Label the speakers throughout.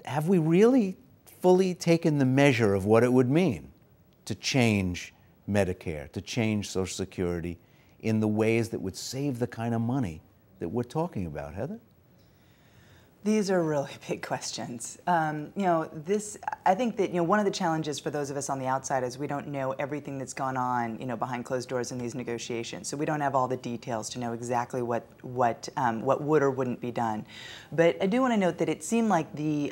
Speaker 1: have we really fully taken the measure of what it would mean to change Medicare, to change Social Security in the ways that would save the kind of money that we're talking about, Heather?
Speaker 2: These are really big questions. I think that one of the challenges for those of us on the outside is we don't know everything that's gone on, behind closed doors in these negotiations. So we don't have all the details to know exactly what would or wouldn't be done. But I do want to note that it seemed like the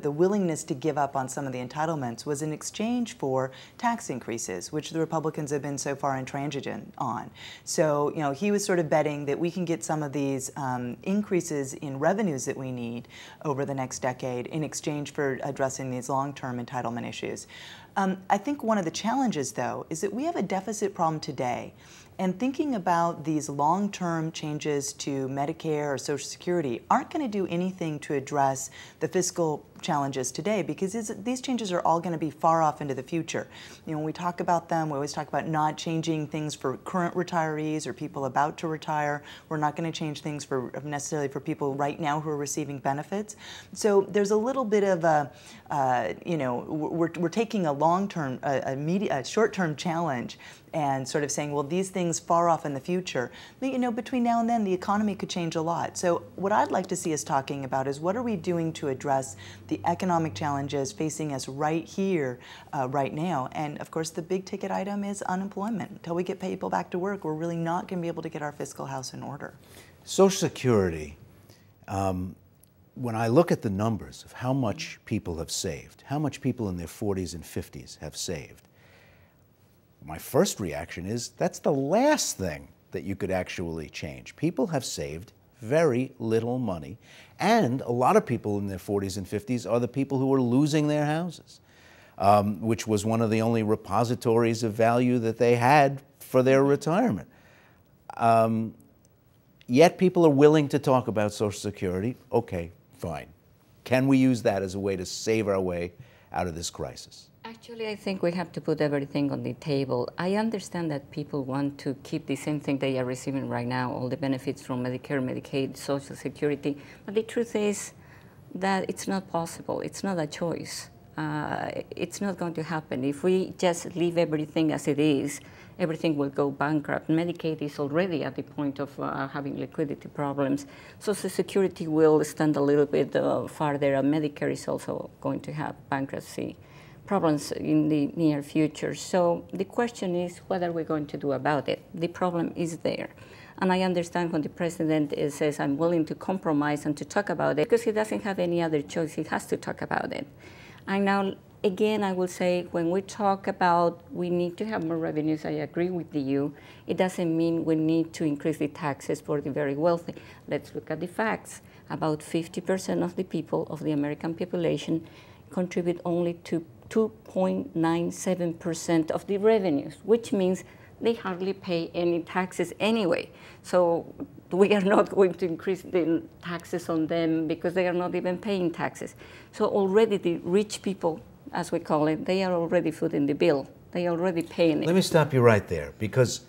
Speaker 2: willingness to give up on some of the entitlements was in exchange for tax increases, which the Republicans have been so far intransigent on. So he was sort of betting that we can get some of these increases in revenues that we need over the next decade in exchange for addressing these long-term entitlement issues. I think one of the challenges, though, is that we have a deficit problem today. And thinking about these long-term changes to Medicare or Social Security aren't going to do anything to address the fiscal challenges today, because these changes are all going to be far off into the future. When we talk about them, we always talk about not changing things for current retirees or people about to retire. We're not going to change things necessarily for people right now who are receiving benefits. So there's a little bit of a, we're taking a long-term, a short-term challenge and sort of saying, well, these things far off in the future. But, between now and then, the economy could change a lot. So what I'd like to see us talking about is what are we doing to address the economic challenges facing us right here, right now. And, of course, the big ticket item is unemployment. Until we get people back to work, we're really not going to be able to get our fiscal house in order.
Speaker 1: Social Security, when I look at the numbers of how much people have saved, how much people in their 40s and 50s have saved, my first reaction is that's the last thing that you could actually change. People have saved very little money, and a lot of people in their 40s and 50s are the people who are losing their houses, which was one of the only repositories of value that they had for their retirement. Yet people are willing to talk about Social Security. Okay, fine. Can we use that as a way to save our way out of this crisis?
Speaker 3: Actually, I think we have to put everything on the table. I understand that people want to keep the same thing they are receiving right now, all the benefits from Medicare, Medicaid, Social Security, but the truth is that it's not possible. It's not a choice. It's not going to happen. If we just leave everything as it is, everything will go bankrupt. Medicaid is already at the point of having liquidity problems. Social Security will stand a little bit farther, and Medicare is also going to have bankruptcy problems in the near future. So the question is, what are we going to do about it? The problem is there. And I understand when the president says, I'm willing to compromise and to talk about it, because he doesn't have any other choice. He has to talk about it. And now, again, I will say, when we talk about we need to have more revenues, I agree with you. It doesn't mean we need to increase the taxes for the very wealthy. Let's look at the facts. About 50% of the people, of the American population, contribute only to 2.97% of the revenues, which means they hardly pay any taxes anyway. So we are not going to increase the taxes on them because they are not even paying taxes. So already the rich people, as we call it, they are already footing the bill. They are already paying it.
Speaker 1: Let me stop you right there, because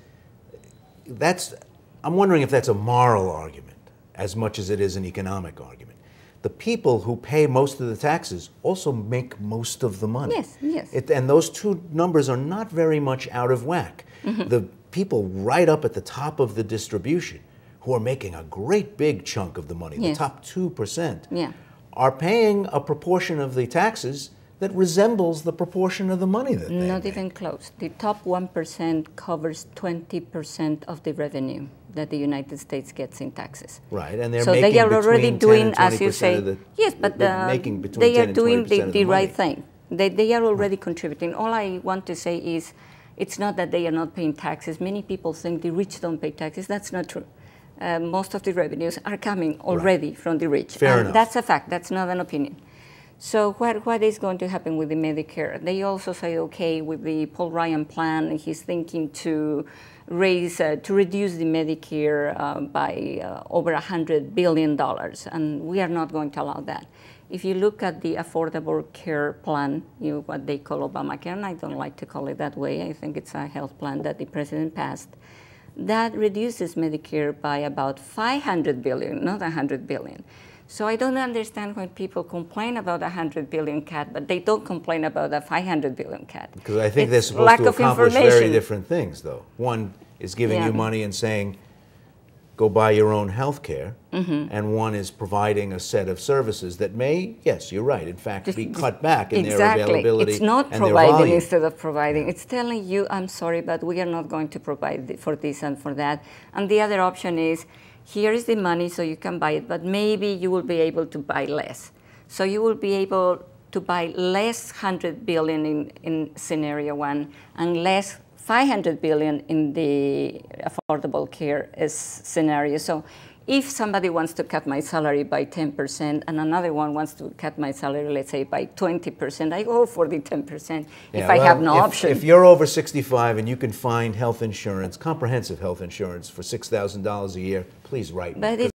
Speaker 1: I'm wondering if that's a moral argument as much as it is an economic argument. The people who pay most of the taxes also make most of the money.
Speaker 3: Yes, yes.
Speaker 1: And those two numbers are not very much out of whack. Mm-hmm. The people right up at the top of the distribution, who are making a great big chunk of the money, yes, the top 2%,
Speaker 3: yeah,
Speaker 1: are paying a proportion of the taxes that resembles the proportion of the money that they
Speaker 3: Not
Speaker 1: make.
Speaker 3: even close. The top 1% covers 20% of the revenue that the United States gets in taxes.
Speaker 1: Right, and they're
Speaker 3: so
Speaker 1: making
Speaker 3: they are already doing,
Speaker 1: and 20%
Speaker 3: as you say,
Speaker 1: of the,
Speaker 3: yes, but
Speaker 1: making between
Speaker 3: they
Speaker 1: 10
Speaker 3: are
Speaker 1: and
Speaker 3: doing
Speaker 1: 20% of
Speaker 3: the right
Speaker 1: money.
Speaker 3: thing. They are already contributing. All I want to say is, it's not that they are not paying taxes. Many people think the rich don't pay taxes. That's not true. Most of the revenues are coming already from the rich.
Speaker 1: Fair enough.
Speaker 3: That's a fact. That's not an opinion. So what is going to happen with the Medicare? They also say, okay, with the Paul Ryan plan, he's thinking to reduce the Medicare by over $100 billion, and we are not going to allow that. If you look at the Affordable Care Plan, what they call Obamacare, and I don't like to call it that way, I think it's a health plan that the president passed, that reduces Medicare by about $500 billion, not $100 billion. So I don't understand when people complain about a 100 billion cut, but they don't complain about a 500 billion cut.
Speaker 1: Because I think they're
Speaker 3: It's
Speaker 1: supposed
Speaker 3: lack
Speaker 1: to
Speaker 3: of
Speaker 1: accomplish very
Speaker 3: information.
Speaker 1: different things, though. One is giving
Speaker 3: Yeah.
Speaker 1: you money and saying, go buy your own health care, and one is providing a set of services that may, yes, you're right, in fact, be cut back in their availability
Speaker 3: It's not
Speaker 1: and their
Speaker 3: providing
Speaker 1: volume.
Speaker 3: instead of providing. It's telling you, I'm sorry, but we are not going to provide for this and for that. And the other option is, here is the money so you can buy it, but maybe you will be able to buy less. So you will be able to buy less 100 billion in scenario one and less 500 billion in the affordable care scenario. So if somebody wants to cut my salary by 10% and another one wants to cut my salary, let's say, by 20%, I go for the 10% if I have no option.
Speaker 1: If you're over 65 and you can find health insurance, comprehensive health insurance for $6,000 a year, please write me.
Speaker 3: But